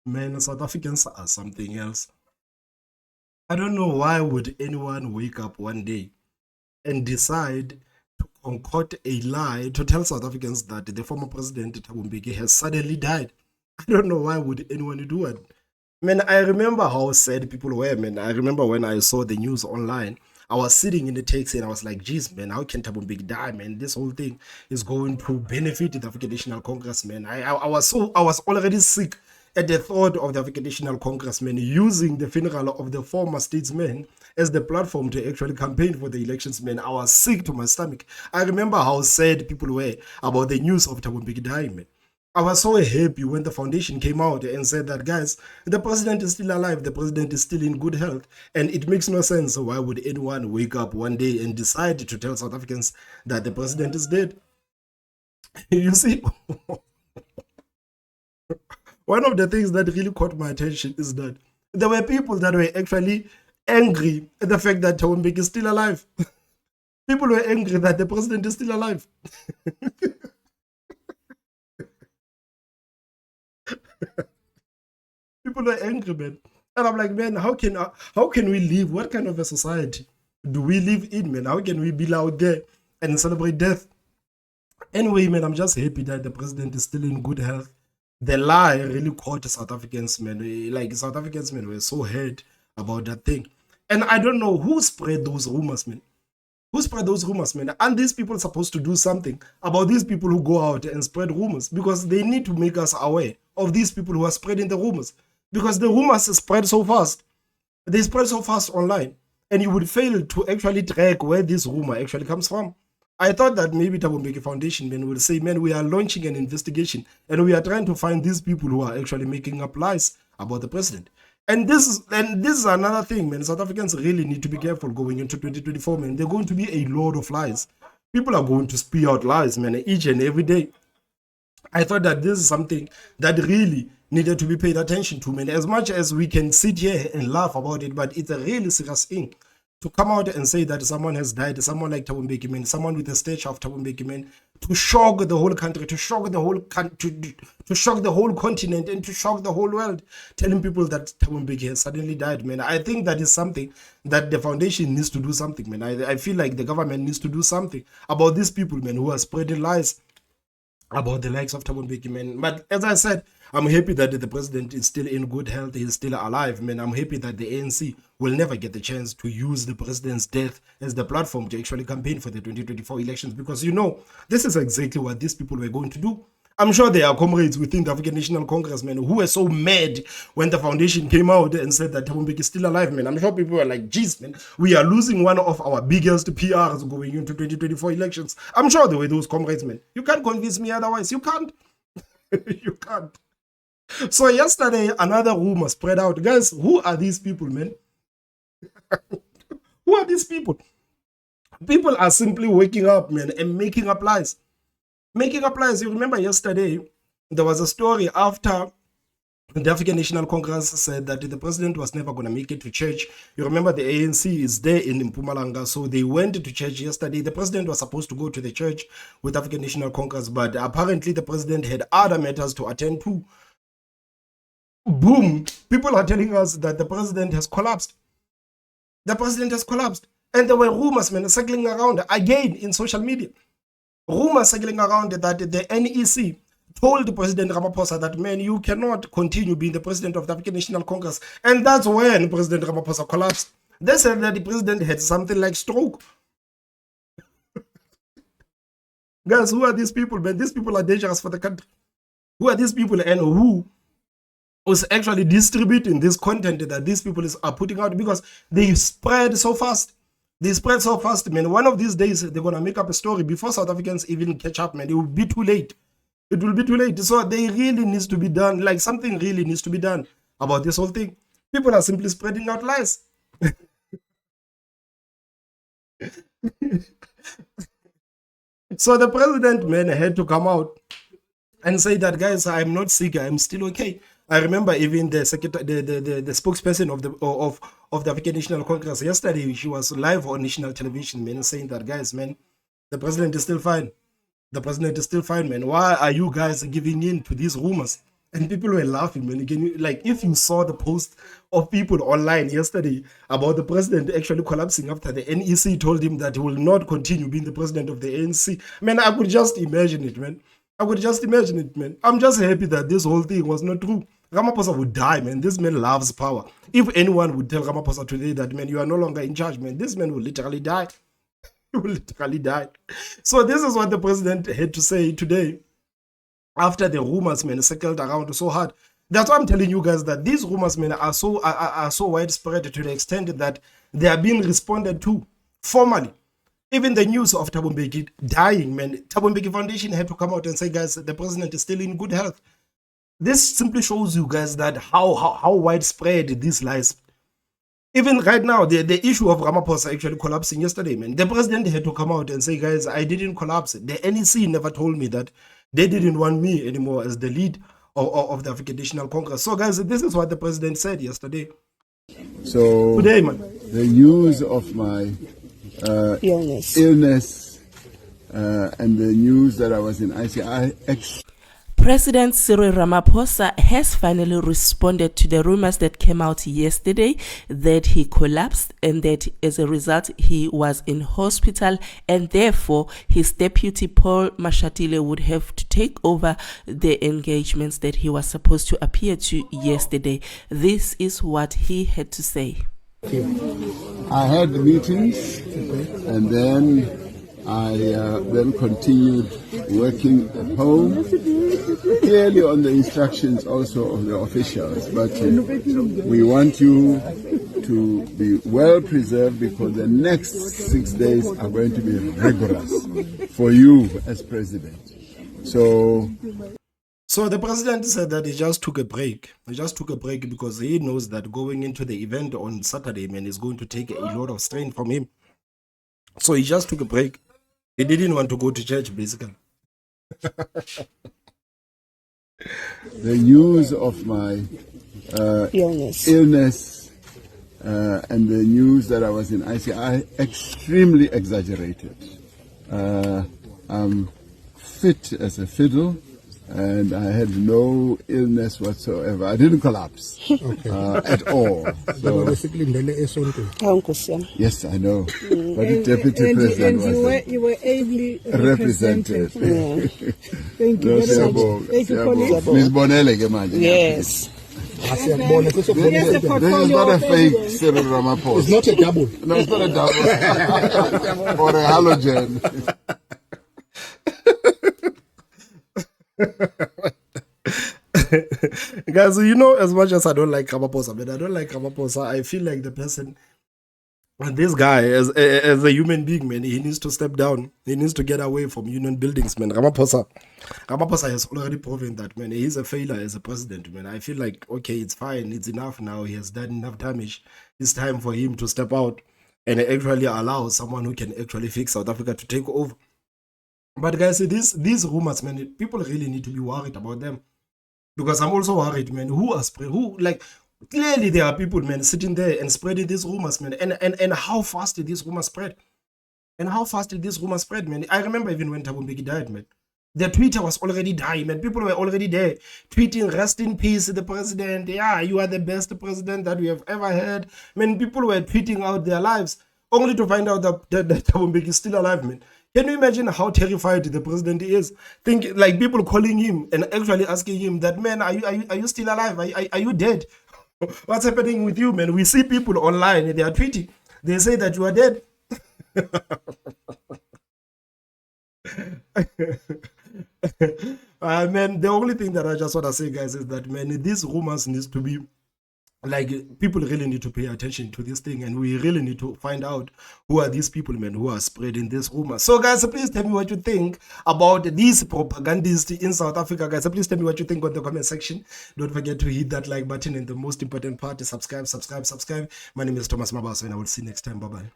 Man, South Africans are something else. I don't know why would anyone wake up one day and decide to concoct a lie to tell South Africans that the former president Thabo Mbeki has suddenly died. I don't know why would anyone do it. Man, I remember how sad people were, man. I remember when I saw the news online. I was sitting in the taxi and I was like, geez, man, how can Thabo Mbeki die, man? This whole thing is going to benefit the African National Congress, man. I was already sick at the thought of the African National Congress, man, using the funeral of the former statesman as the platform to actually campaign for the elections, man. I was sick to my stomach. I remember how sad people were about the news of Thabo Mbeki dying, man. I was so happy when the foundation came out and said that, guys, the president is still alive, the president is still in good health, and it makes no sense. So why would anyone wake up one day and decide to tell South Africans that the president is dead? You see, one of the things that really caught my attention is that there were people that were actually angry at the fact that Thabo Mbeki is still alive. People were angry that the president is still alive. People were angry, man. And I'm like, man, how can we live? What kind of a society do we live in, man? How can we be out there and celebrate death? Anyway, man, I'm just happy that the president is still in good health. The lie really caught South Africans, man. Like South Africans, man, were so hurt about that thing. And I don't know who spread those rumors, man. Who spread those rumors, man? Aren't these people supposed to do something about these people who go out and spread rumors? Because they need to make us aware of these people who are spreading the rumors. Because the rumors spread so fast. They spread so fast online. And you would fail to actually track where this rumor actually comes from. I thought that maybe Thabo Mbeki Foundation man would say, man, we are launching an investigation and we are trying to find these people who are actually making up lies about the president. And this is another thing, man. South Africans really need to be careful going into 2024, man. They're going to be a load of lies. People are going to spew out lies, man, each and every day. I thought that this is something that really needed to be paid attention to, man. As much as we can sit here and laugh about it, but it's a really serious thing to come out and say that someone has died, someone like Thabo Mbeki, man, someone with the stature of Thabo Mbeki, man, to shock the whole country, to shock the whole to shock the whole continent, and to shock the whole world, telling people that Thabo Mbeki has suddenly died, man. I think that is something that the foundation needs to do something, man. I feel like the government needs to do something about these people, man, who are spreading lies about the likes of Thabo Mbeki, man. But as I said, I'm happy that the president is still in good health. He's still alive, man. I'm happy that the ANC will never get the chance to use the president's death as the platform to actually campaign for the 2024 elections, because this is exactly what these people were going to do. I'm sure there are comrades within the African National Congress, man, who were so mad when the foundation came out and said that Thabo Mbeki is still alive, man. I'm sure people were like, geez, man, we are losing one of our biggest PRs going into 2024 elections. I'm sure there were those comrades, man. You can't convince me otherwise. You can't. You can't. So yesterday, another rumor spread out. Guys, who are these people, man? Who are these people? People are simply waking up, man, and making up lies. Making up lies. You remember yesterday, there was a story after the African National Congress said that the president was never going to make it to church. You remember the ANC is there in Mpumalanga, so they went to church yesterday. The president was supposed to go to the church with African National Congress, but apparently the president had other matters to attend to. Boom! People are telling us that the president has collapsed. The president has collapsed. And there were rumors, man, circling around again in social media. Rumors circling around that the NEC told President Ramaphosa that, man, you cannot continue being the president of the African National Congress. And that's when President Ramaphosa collapsed. They said that the president had something like stroke. Guys, who are these people, man? These people are dangerous for the country. Who are these people, and who was actually distributing this content that these people are putting out? Because they spread so fast. They spread so fast, man. One of these days, they're going to make up a story before South Africans even catch up, man. It will be too late. It will be too late. So they really needs to be done. Like, something really needs to be done about this whole thing. People are simply spreading out lies. So the president, man, had to come out and say that, guys, I'm not sick. I'm still okay. I remember even the secretary, the spokesperson of the African National Congress yesterday. She was live on national television, man, saying that, guys, man, the president is still fine. The president is still fine, man. Why are you guys giving in to these rumors? And people were laughing, man. Again, like if you saw the post of people online yesterday about the president actually collapsing after the NEC told him that he will not continue being the president of the ANC, man, I could just imagine it, man. I could just imagine it, man. I'm just happy that this whole thing was not true. Ramaphosa would die, man. This man loves power. If anyone would tell Ramaphosa today that, man, you are no longer in charge, man, this man will literally die. He will literally die. So this is what the president had to say today after the rumors, man, circled around so hard. That's why I'm telling you guys that these rumors, man, are so widespread to the extent that they are being responded to formally. Even the news of Thabo Mbeki dying, man, Thabo Mbeki Foundation had to come out and say, guys, the president is still in good health. This simply shows you guys that how widespread these lies. Even right now, the issue of Ramaphosa actually collapsing yesterday, man, the president had to come out and say, guys, I didn't collapse. The NEC never told me that they didn't want me anymore as the lead of the African National Congress. So, guys, this is what the president said yesterday. So, today, man, the news of my illness and the news that I was in ICI. President Cyril Ramaphosa has finally responded to the rumors that came out yesterday that he collapsed and that as a result he was in hospital and therefore his deputy Paul Mashatile would have to take over the engagements that he was supposed to appear to yesterday. This is what he had to say. I had the meetings and then I then continued working at home, clearly on the instructions also of the officials. But we want you to be well preserved because the next 6 days are going to be rigorous for you as president. So the president said that he just took a break. He just took a break because he knows that going into the event on Saturday, man, is going to take a lot of strain from him. So he just took a break. He didn't want to go to church, basically. The news of my illness and the news that I was in ICI extremely exaggerated. I'm fit as a fiddle and I had no illness whatsoever. I didn't collapse at all. So, yes, I know. But the deputy president was you were ably represented. Yeah. Thank you very much. Thank you for Ms. Bonele, Yes. this is not a fake Cyril Ramaphosa. It's not a double. No, it's not a double. Or a halogen. Guys, you know, as much as I don't like Ramaphosa, but I don't like Ramaphosa, I feel like the person, and this guy, as a human being, man, he needs to step down. He needs to get away from union buildings, man. Ramaphosa has already proven that, man, he's a failure as a president, man. I feel like, okay, it's fine, it's enough now. He has done enough damage. It's time for him to step out and actually allow someone who can actually fix South Africa to take over. But guys, these rumors, man, people really need to be worried about them. Because I'm also worried, man, clearly there are people, man, sitting there and spreading these rumors, man, and how fast did these rumors spread? And how fast did these rumors spread, man? I remember even when Thabo Mbeki died, man, the Twitter was already dying, man. People were already there tweeting, rest in peace, the president. Yeah, you are the best president that we have ever had. Man, people were tweeting out their lives only to find out that Thabo Mbeki is still alive, man. Can you imagine how terrified the president is? Think like people calling him and actually asking him that, man, are you still alive? Are you dead? What's happening with you, man? We see people online, they are tweeting. They say that you are dead. Man, the only thing that I just want to say, guys, is that, man, these rumors needs to be, like, people really need to pay attention to this thing, and we really need to find out who are these people, man, who are spreading this rumor. So, guys, please tell me what you think about these propagandists in South Africa, guys. Please tell me what you think on the comment section. Don't forget to hit that like button, and the most important part is subscribe. My name is Thomas Mabasa, and I will see you next time. Bye-bye.